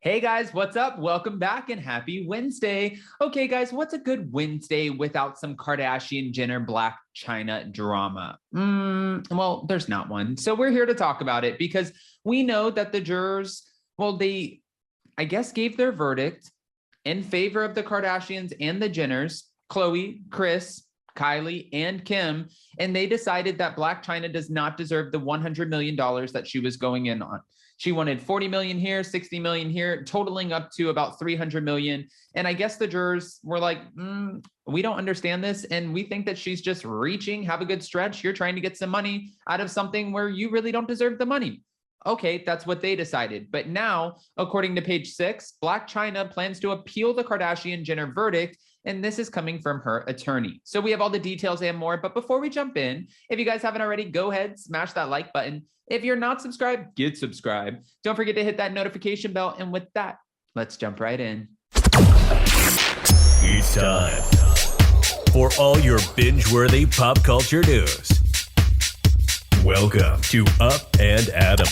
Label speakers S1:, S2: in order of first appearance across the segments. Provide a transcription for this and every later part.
S1: Hey guys, what's up? Welcome back and happy Wednesday. Okay, guys, what's a good Wednesday without some Kardashian Jenner Blac Chyna drama? Well, there's not one. So we're here to talk about it because we know that the jurors, I guess, gave their verdict in favor of the Kardashians and the Jenners, Khloe, Kris, Kylie, and Kim, and they decided that Blac Chyna does not deserve the $100 million that she was going in on. She wanted 40 million here, 60 million here, totaling up to about 300 million. And I guess the jurors were like, we don't understand this. And we think that she's just reaching, have a good stretch. You're trying to get some money out of something where you really don't deserve the money. Okay, that's what they decided. But now, according to page 6, Blac Chyna plans to appeal the Kardashian-Jenner verdict, and this is coming from her attorney. So we have all the details and more, but before we jump in, if you guys haven't already, go ahead, smash that like button. If you're not subscribed, get subscribed. Don't forget to hit that notification bell, and with that, let's jump right in.
S2: It's time for all your binge-worthy pop culture news. Welcome to Up and Adam.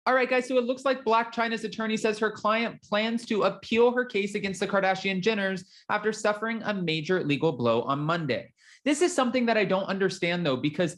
S1: All right, guys, so it looks like Blac Chyna's attorney says her client plans to appeal her case against the Kardashian-Jenners after suffering a major legal blow on Monday. This is something that I don't understand, though, because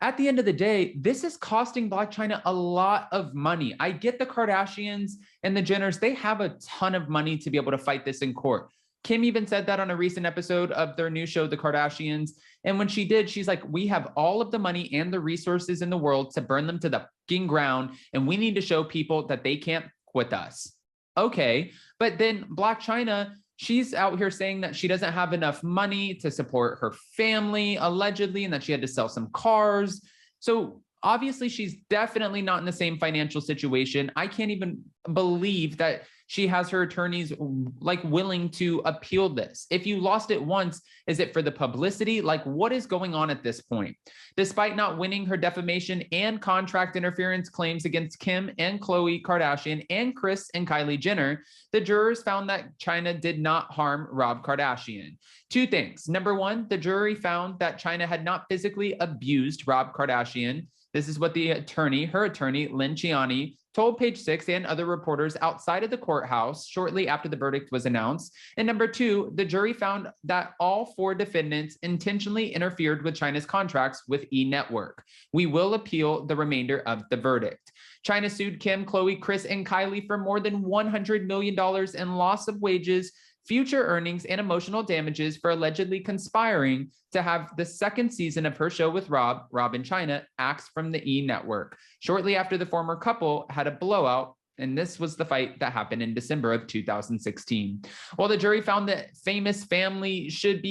S1: at the end of the day, this is costing Blac Chyna a lot of money. I get the Kardashians and the Jenners, they have a ton of money to be able to fight this in court. Kim even said that on a recent episode of their new show, The Kardashians. And when she did, she's like, we have all of the money and the resources in the world to burn them to the fucking ground. And we need to show people that they can't with us. Okay. But then Blac Chyna, she's out here saying that she doesn't have enough money to support her family, allegedly, and that she had to sell some cars. So obviously, she's definitely not in the same financial situation. I can't even believe that she has her attorneys like willing to appeal this. If you lost it once, is it for the publicity? Like, what is going on at this point? Despite not winning her defamation and contract interference claims against Kim and Khloe Kardashian and Kris and Kylie Jenner, the jurors found that Chyna did not harm Rob Kardashian. Two things. Number one, the jury found that Chyna had not physically abused Rob Kardashian. This is what her attorney, Lynn Chiani, told Page 6 and other reporters outside of the courthouse shortly after the verdict was announced. And number two, the jury found that all four defendants intentionally interfered with Chyna's contracts with E! Network. We will appeal the remainder of the verdict. Chyna sued Kim, Khloe, Kris, and Kylie for more than $100 million in loss of wages, future earnings, and emotional damages for allegedly conspiring to have the second season of her show with Rob and Chyna, axed from the E! Network, shortly after the former couple had a blowout. And this was the fight that happened in December of 2016. While the jury found that famous family should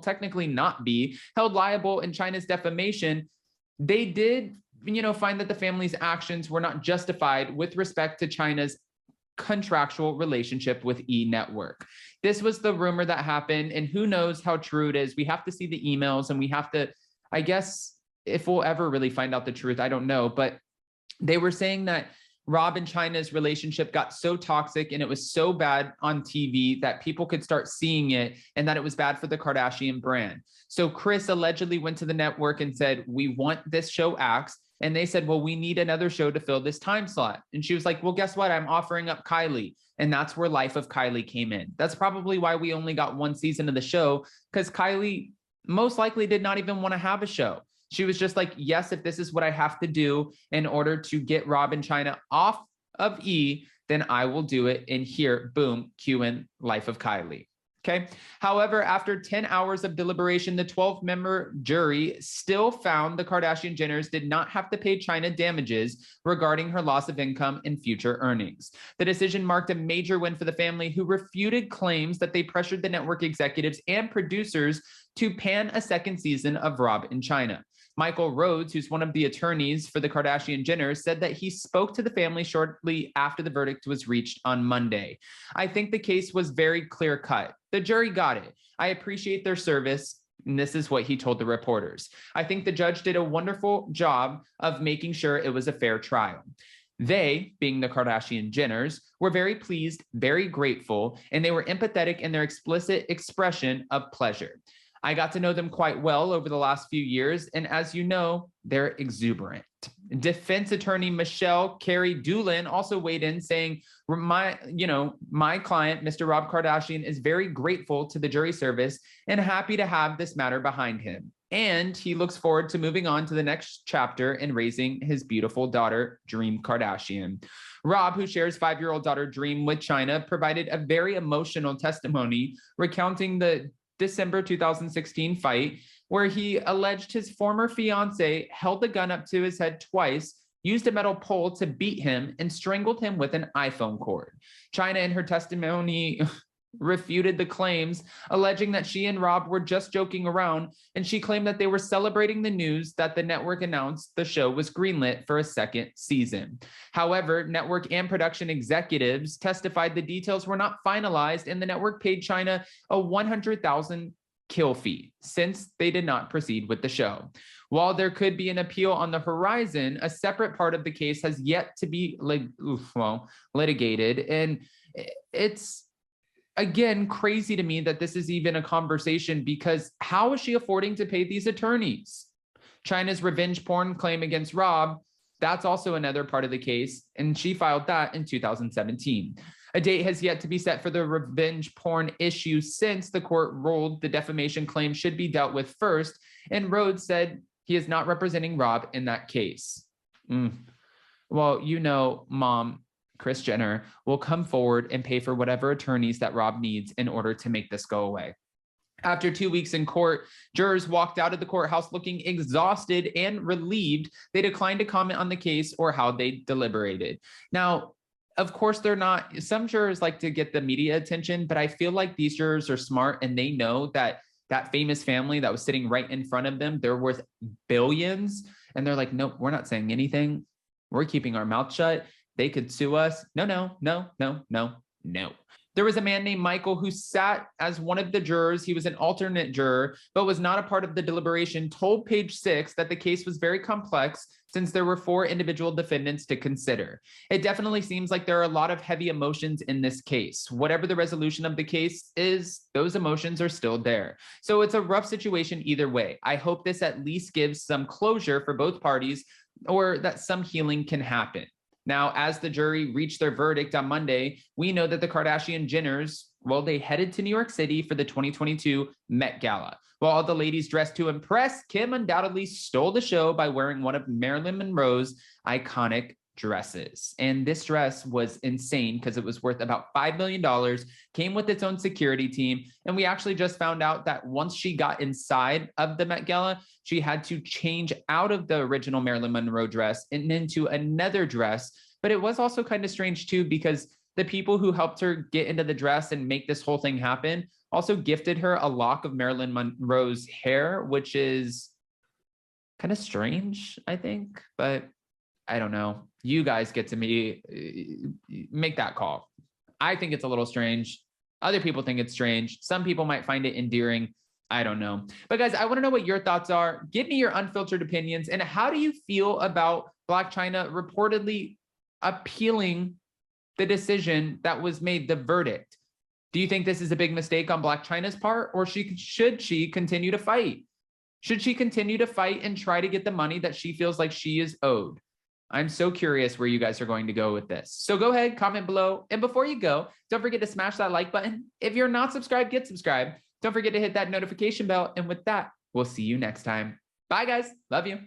S1: technically not be held liable in Chyna's defamation, they did, find that the family's actions were not justified with respect to Chyna's contractual relationship with E! Network. This was the rumor that happened, and who knows how true it is. We have to see the emails, and we have to, I guess, if we'll ever really find out the truth, I don't know, but they were saying that Rob and Chyna's relationship got so toxic and it was so bad on TV that people could start seeing it, and that it was bad for the Kardashian brand. So Kris allegedly went to the network and said, we want this show axed. And they said, well, we need another show to fill this time slot. And she was like, well, guess what? I'm offering up Kylie. And that's where Life of Kylie came in. That's probably why we only got one season of the show, because Kylie most likely did not even want to have a show. She was just like, yes, if this is what I have to do in order to get Rob and Chyna off of E!, then I will do it. And here, boom, cue in Life of Kylie. Okay. However, after 10 hours of deliberation, the 12-member jury still found the Kardashian-Jenners did not have to pay Chyna damages regarding her loss of income and future earnings. The decision marked a major win for the family, who refuted claims that they pressured the network executives and producers to pan a second season of Rob and Chyna. Michael Rhodes, who's one of the attorneys for the Kardashian-Jenners, said that he spoke to the family shortly after the verdict was reached on Monday. I think the case was very clear-cut. The jury got it. I appreciate their service. And this is what he told the reporters. I think the judge did a wonderful job of making sure it was a fair trial. They, being the Kardashian-Jenners, were very pleased, very grateful, and they were empathetic in their explicit expression of pleasure. I got to know them quite well over the last few years, and as you know, they're exuberant. Defense attorney Michelle Carey Doolin also weighed in saying, my client, Mr. Rob Kardashian, is very grateful to the jury service and happy to have this matter behind him. And he looks forward to moving on to the next chapter and raising his beautiful daughter, Dream Kardashian. Rob, who shares 5-year-old daughter Dream with Chyna, provided a very emotional testimony recounting the December 2016 fight where he alleged his former fiance held the gun up to his head twice, used a metal pole to beat him, and strangled him with an iPhone cord. Chyna, in her testimony, refuted the claims, alleging that she and Rob were just joking around, and she claimed that they were celebrating the news that the network announced the show was greenlit for a second season. However, network and production executives testified the details were not finalized, and the network paid Chyna a $100,000 kill fee since they did not proceed with the show. While there could be an appeal on the horizon, a separate part of the case has yet to be litigated. And it's, again, crazy to me that this is even a conversation, because how is she affording to pay these attorneys? Chyna's revenge porn claim against Rob, that's also another part of the case, and she filed that in 2017. A date has yet to be set for the revenge porn issue since the court ruled the defamation claim should be dealt with first, and Rhodes said he is not representing Rob in that case. Well, Mom, Kris Jenner, will come forward and pay for whatever attorneys that Rob needs in order to make this go away. After 2 weeks in court, jurors walked out of the courthouse looking exhausted and relieved. They declined to comment on the case or how they deliberated. Now, of course, they're not. Some jurors like to get the media attention, but I feel like these jurors are smart and they know that that famous family that was sitting right in front of them, they're worth billions. And they're like, nope, we're not saying anything. We're keeping our mouth shut. They could sue us. No. There was a man named Michael who sat as one of the jurors. He was an alternate juror, but was not a part of the deliberation, told Page Six that the case was very complex since there were 4 individual defendants to consider. It definitely seems like there are a lot of heavy emotions in this case. Whatever the resolution of the case is, those emotions are still there. So it's a rough situation either way. I hope this at least gives some closure for both parties, or that some healing can happen. Now, as the jury reached their verdict on Monday, we know that the Kardashian Jenners, well, they headed to New York City for the 2022 Met Gala. While all the ladies dressed to impress, Kim undoubtedly stole the show by wearing one of Marilyn Monroe's iconic dresses. And this dress was insane because it was worth about $5 million, came with its own security team. And we actually just found out that once she got inside of the Met Gala, she had to change out of the original Marilyn Monroe dress and into another dress. But it was also kind of strange too, because the people who helped her get into the dress and make this whole thing happen also gifted her a lock of Marilyn Monroe's hair, which is kind of strange, I think, but I don't know. You guys get to make that call. I think it's a little strange. Other people think it's strange. Some people might find it endearing. I don't know. But guys, I want to know what your thoughts are. Give me your unfiltered opinions. And how do you feel about Blac Chyna reportedly appealing the decision that was made, the verdict? Do you think this is a big mistake on Blac Chyna's part, or should she continue to fight? Should she continue to fight and try to get the money that she feels like she is owed? I'm so curious where you guys are going to go with this. So go ahead, comment below. And before you go, don't forget to smash that like button. If you're not subscribed, get subscribed. Don't forget to hit that notification bell. And with that, we'll see you next time. Bye, guys. Love you.